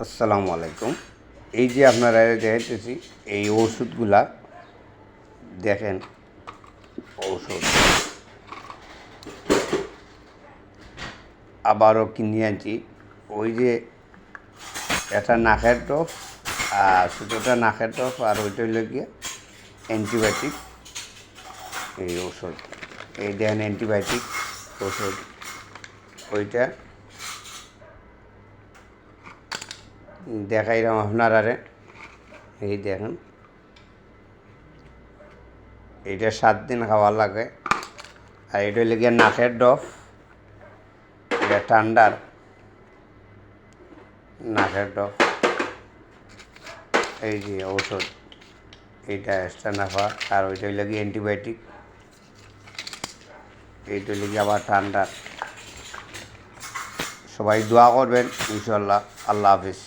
আসসালামু আলাইকুম। এই যে আপনারা দেখাইতেছি এই ওষুধগুলা দেখেন, ঔষধ আবারও কিনে আনছি। ওই যে এটা নাকের ডফ, আর ছোটোটা নাকের ডফ, আর ওইটা হইল গিয়ে অ্যান্টিবায়োটিক এই ওষুধ। এই দেখেন অ্যান্টিবায়োটিক ওষুধ, ওইটা দেখাইলাম আপনারা। এই দেখেন, এইটা 7 দিন খাওয়া লাগে। আর এটা হইলে গিয়ে নাকের ডফ, এটা ঠান্ডার নাকের ডফ। এই যে ঔষধ, এইটা এক্সট্রা নাফা। আর ওইটা হইলে গিয়ে অ্যান্টিবায়োটিক, এইটা হইলে গিয়ে আবার ঠান্ডার। সবাই দোয়া করবেন ইনশাল্লাহ। আল্লাহ হাফিজ।